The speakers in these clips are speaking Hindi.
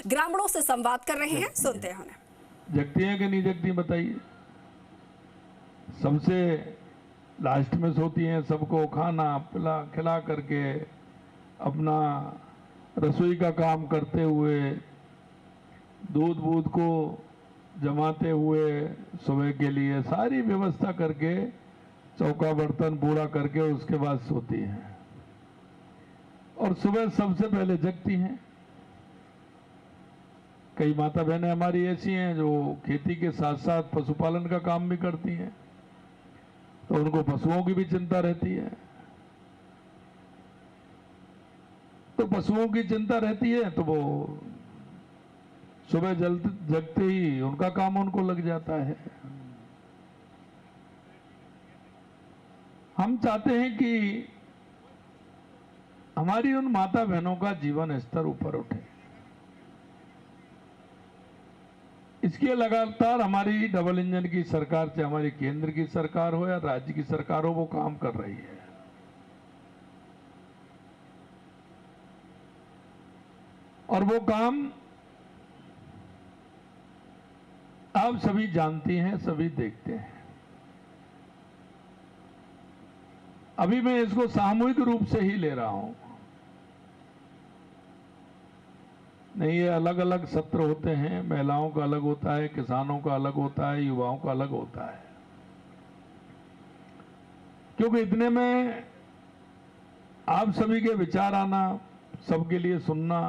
ग्रामीणों से संवाद कर रहे हैं, सुनते हैं उन्हें। जगती हैं कि नहीं जगती बताइए। सबसे लास्ट में सोती हैं, सबको खाना पिला खिला करके अपना रसोई का काम करते हुए, दूध बूध को जमाते हुए, सुबह के लिए सारी व्यवस्था करके चौका बर्तन पूरा करके उसके बाद सोती हैं और सुबह सबसे पहले जगती हैं। कई माता बहनें हमारी ऐसी हैं जो खेती के साथ साथ पशुपालन का काम भी करती हैं, तो उनको पशुओं की भी चिंता रहती है। तो पशुओं की चिंता रहती है तो वो सुबह जगते ही उनका काम उनको लग जाता है। हम चाहते हैं कि हमारी उन माता बहनों का जीवन स्तर ऊपर उठे। इसके लगातार हमारी डबल इंजन की सरकार, चाहे हमारी केंद्र की सरकार हो या राज्य की सरकार हो, वो काम कर रही है। और वो काम आप सभी जानती हैं, सभी देखते हैं। अभी मैं इसको सामूहिक रूप से ही ले रहा हूं, नहीं ये अलग अलग सत्र होते हैं। महिलाओं का अलग होता है, किसानों का अलग होता है, युवाओं का अलग होता है, क्योंकि इतने में आप सभी के विचार आना, सबके लिए सुनना,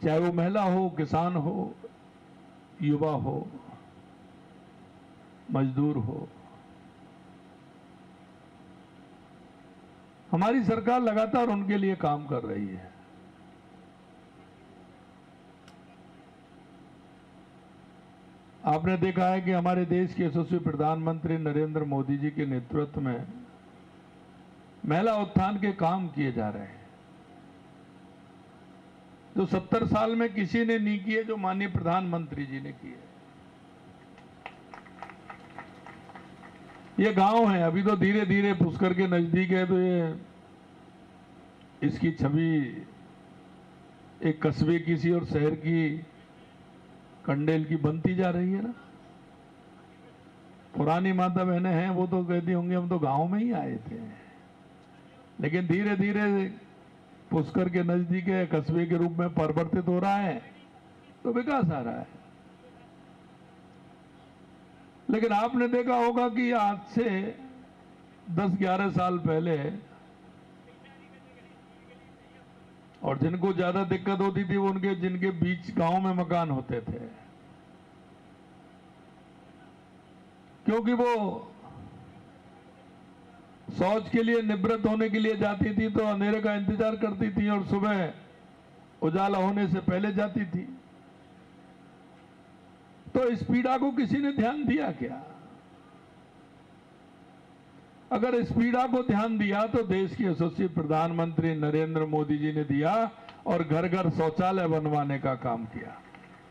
चाहे वो महिला हो, किसान हो, युवा हो, मजदूर हो, हमारी सरकार लगातार उनके लिए काम कर रही है। आपने देखा है कि हमारे देश के यशस्वी प्रधानमंत्री नरेंद्र मोदी जी के नेतृत्व में महिला उत्थान के काम किए जा रहे हैं, जो 70 साल में किसी ने नहीं किए, जो माननीय प्रधानमंत्री जी ने किए। ये गांव है, अभी तो धीरे धीरे पुष्कर के नजदीक है, तो ये इसकी छवि एक कस्बे की सी और शहर की कंडेल की बनती जा रही है ना। पुरानी माता बहनें हैं, वो तो कहती होंगी हम तो गांव में ही आए थे, लेकिन धीरे धीरे पुष्कर के नजदीक है, कस्बे के रूप में परिवर्तित हो रहा है, तो विकास आ रहा है। लेकिन आपने देखा होगा कि आज से 10-11 साल पहले, और जिनको ज्यादा दिक्कत होती थी वो उनके जिनके बीच गांव में मकान होते थे, क्योंकि वो शौच के लिए निवृत्त होने के लिए जाती थी तो अंधेरे का इंतजार करती थी और सुबह उजाला होने से पहले जाती थी। तो इस पीड़ा को किसी ने ध्यान दिया क्या? अगर इस पीड़ा को ध्यान दिया तो देश के यशस्वी प्रधानमंत्री नरेंद्र मोदी जी ने दिया और घर घर शौचालय बनवाने का काम किया।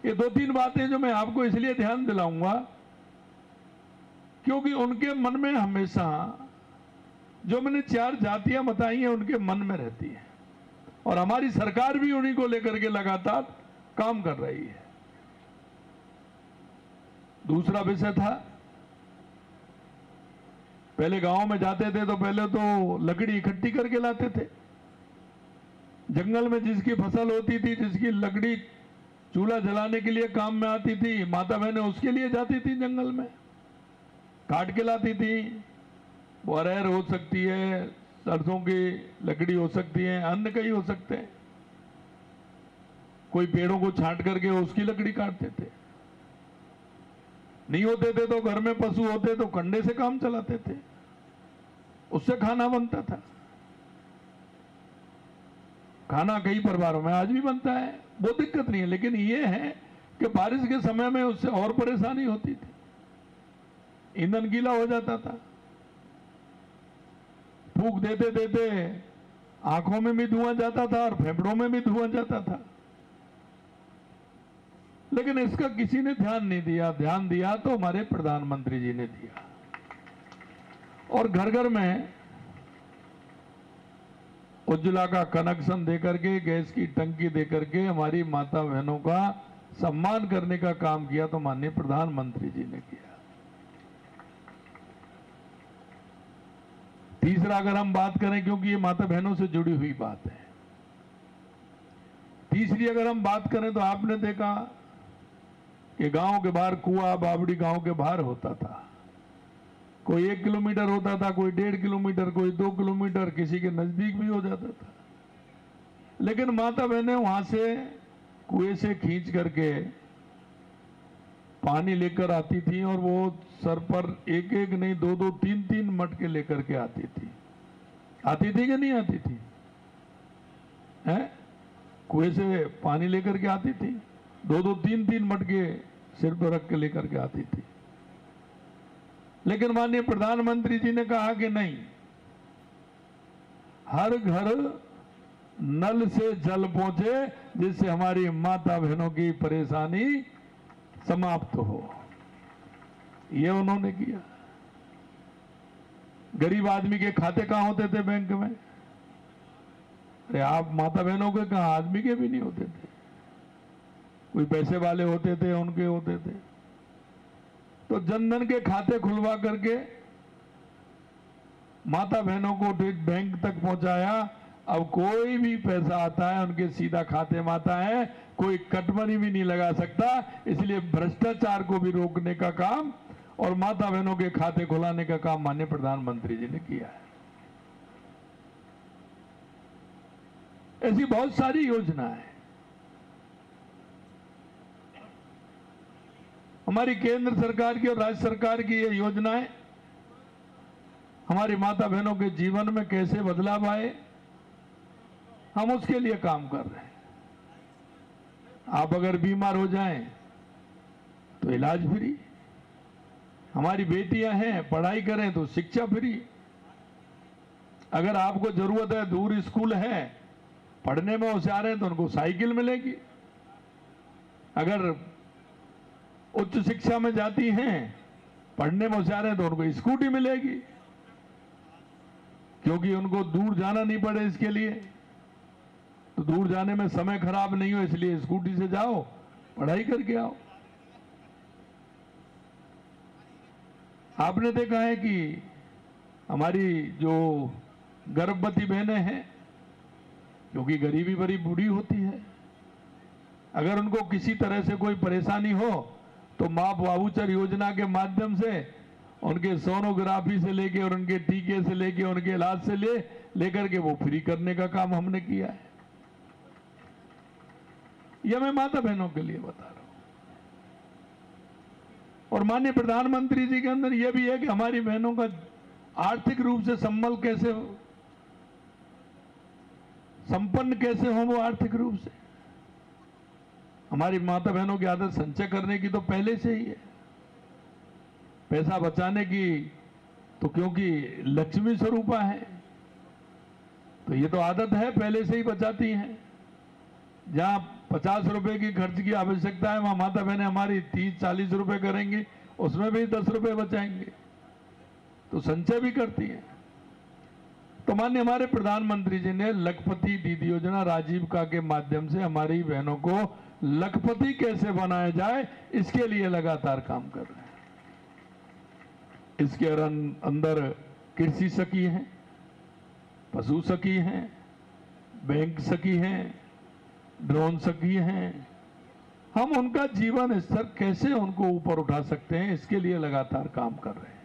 ये 2-3 बातें जो मैं आपको इसलिए ध्यान दिलाऊंगा क्योंकि उनके मन में हमेशा जो मैंने 4 जातियां बताई हैं उनके मन में रहती है, और हमारी सरकार भी उन्हीं को लेकर के लगातार काम कर रही है। दूसरा विषय था, पहले गांव में जाते थे तो पहले तो लकड़ी इकट्ठी करके लाते थे। जंगल में जिसकी फसल होती थी, जिसकी लकड़ी चूल्हा जलाने के लिए काम में आती थी, माता बहनें उसके लिए जाती थी, जंगल में काट के लाती थी। वो अरहर हो सकती है, सरसों की लकड़ी हो सकती है, अन्य कई हो सकते हैं। कोई पेड़ों को छांट करके उसकी लकड़ी काटते थे। नहीं होते थे तो घर में पशु होते तो कंडे से काम चलाते थे, उससे खाना बनता था। खाना कई परिवारों में आज भी बनता है, वो दिक्कत नहीं है, लेकिन ये है कि बारिश के समय में उससे और परेशानी होती थी, ईंधन गीला हो जाता था। फूंक देते देते आंखों में भी धुआं जाता था और फेफड़ों में भी धुआं जाता था। लेकिन इसका किसी ने ध्यान नहीं दिया। ध्यान दिया तो हमारे प्रधानमंत्री जी ने दिया, और घर घर में उज्ज्वला का कनेक्शन दे करके, गैस की टंकी दे करके हमारी माता बहनों का सम्मान करने का काम किया तो माननीय प्रधानमंत्री जी ने किया। तीसरा अगर हम बात करें, क्योंकि ये माता बहनों से जुड़ी हुई बात है, तीसरी अगर हम बात करें तो आपने देखा कि गांव के बाहर कुआं बावड़ी गांव के बाहर होता था। कोई 1 किलोमीटर होता था, कोई 1.5 किलोमीटर, कोई 2 किलोमीटर, किसी के नजदीक भी हो जाता था। लेकिन माता बहनें वहां से कुएं से खींच करके पानी लेकर आती थी और वो सर पर एक एक नहीं 2-2, 3-3 मटके लेकर के आती थी। आती थी कि नहीं आती थी? हैं? कुएं से पानी लेकर के आती थी, 2-2, 3-3 मटके सिर पर रख के लेकर के आती थी। लेकिन माननीय प्रधानमंत्री जी ने कहा कि नहीं, हर घर नल से जल पहुंचे जिससे हमारी माता बहनों की परेशानी समाप्त हो। ये उन्होंने किया। गरीब आदमी के खाते कहां होते थे बैंक में? अरे आप माता बहनों के कहां, आदमी के भी नहीं होते थे। कोई पैसे वाले होते थे, उनके होते थे। तो जनधन के खाते खुलवा करके माता बहनों को बैंक तक पहुंचाया। अब कोई भी पैसा आता है उनके सीधा खाते में आता है, कोई कटमनी भी नहीं लगा सकता। इसलिए भ्रष्टाचार को भी रोकने का काम और माता बहनों के खाते खुलाने का काम माननीय प्रधानमंत्री जी ने किया है। ऐसी बहुत सारी योजना है। हमारी केंद्र सरकार की और राज्य सरकार की ये योजनाएं हमारी माता बहनों के जीवन में कैसे बदलाव आए, हम उसके लिए काम कर रहे हैं। आप अगर बीमार हो जाएं तो इलाज फ्री, हमारी बेटियां हैं पढ़ाई करें तो शिक्षा फ्री, अगर आपको जरूरत है दूर स्कूल है पढ़ने में होशियार हैं तो उनको साइकिल मिलेगी, अगर उच्च शिक्षा में जाती हैं पढ़ने में होशियार हैं तो उनको स्कूटी मिलेगी, क्योंकि उनको दूर जाना नहीं पड़े। इसके लिए तो दूर जाने में समय खराब नहीं हो, इसलिए स्कूटी से जाओ, पढ़ाई करके आओ। आपने देखा है कि हमारी जो गर्भवती बहनें हैं, क्योंकि गरीबी बड़ी बूढ़ी होती है, अगर उनको किसी तरह से कोई परेशानी हो तो मां बाबूचर योजना के माध्यम से उनके सोनोग्राफी से लेके और उनके टीके से लेके उनके इलाज से लेकर के वो फ्री करने का काम हमने किया है। यह मैं माता बहनों के लिए बता रहा हूं। और माननीय प्रधानमंत्री जी के अंदर यह भी है कि हमारी बहनों का आर्थिक रूप से संपन्न कैसे हो, वो आर्थिक रूप से। हमारी माता बहनों की आदत संचय करने की तो पहले से ही है, पैसा बचाने की तो क्योंकि लक्ष्मी स्वरूपा है तो ये तो आदत है, पहले से ही बचाती हैं। जहां 50 रुपए की खर्च की आवश्यकता है वहां माता बहनें हमारी 30-40 रुपए करेंगी, उसमें भी 10 रुपए बचाएंगे, तो संचय भी करती हैं। तो माननीय हमारे प्रधानमंत्री जी ने लखपति दीदी योजना राजीविका के माध्यम से हमारी बहनों को लखपति कैसे बनाया जाए इसके लिए लगातार काम कर रहे हैं। इसके अंदर कृषि सखी हैं, पशु सखी हैं, बैंक सखी हैं, ड्रोन सखी हैं। हम उनका जीवन स्तर कैसे उनको ऊपर उठा सकते हैं इसके लिए लगातार काम कर रहे हैं।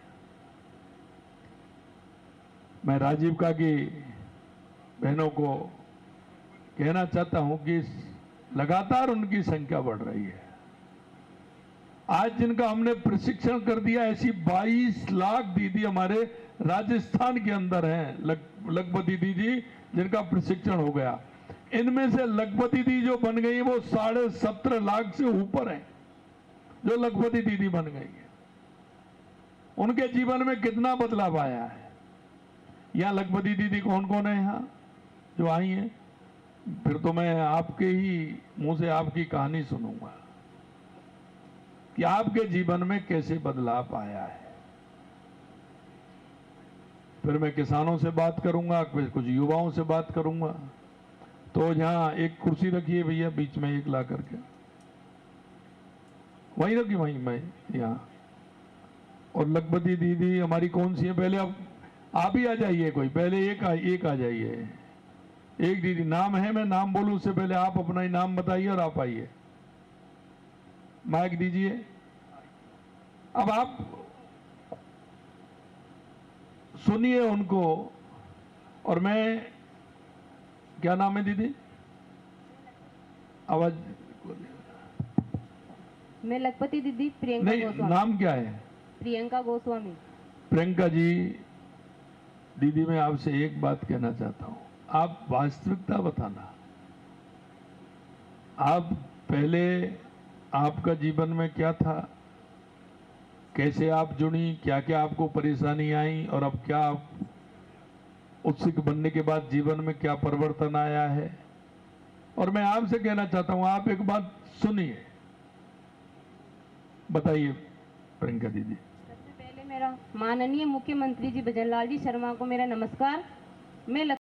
मैं राजीविका की बहनों को कहना चाहता हूं कि लगातार उनकी संख्या बढ़ रही है। आज जिनका हमने प्रशिक्षण कर दिया, ऐसी 22 लाख दीदी हमारे राजस्थान के अंदर हैं, लखपति दीदी जिनका प्रशिक्षण हो गया। इनमें से लखपति दीदी जो बन गई वो 17.5 लाख से ऊपर है जो लखपति दीदी बन गई है। उनके जीवन में कितना बदलाव आया है। यहाँ लखपति दीदी कौन कौन है यहाँ जो आई हैं? फिर तो मैं आपके ही मुंह से आपकी कहानी सुनूंगा कि आपके जीवन में कैसे बदलाव आया है। फिर मैं किसानों से बात करूंगा, फिर कुछ युवाओं से बात करूंगा। तो यहाँ एक कुर्सी रखी है भैया बीच में, एक ला करके वहीं रखी, वहीं मैं यहाँ। और लखपति दीदी हमारी कौन सी है, पहले आप ही आ जाइए, कोई पहले एक आ जाइए। एक दीदी नाम है, मैं नाम बोलूं उससे पहले आप अपना ही नाम बताइए और आप आइए। माइक दीजिए। अब आप सुनिए उनको। और मैं, क्या नाम है दीदी, आवाज? मैं लखपति दीदी प्रियंका नहीं, गोस्वामी। नाम क्या है? प्रियंका गोस्वामी। प्रियंका जी, दीदी मैं आपसे एक बात कहना चाहता हूं, आप वास्तविकता बताना। आप पहले, आपका जीवन में क्या था, कैसे आप जुड़ी, क्या क्या आपको परेशानी आई, और अब क्या आप उत्सुक बनने के बाद जीवन में क्या परिवर्तन आया है। और मैं आपसे कहना चाहता हूं, आप एक बात सुनिए, बताइए प्रियंका दीदी। सबसे पहले मेरा माननीय मुख्यमंत्री जी भजनलाल जी शर्मा को मेरा नमस्कार। मैं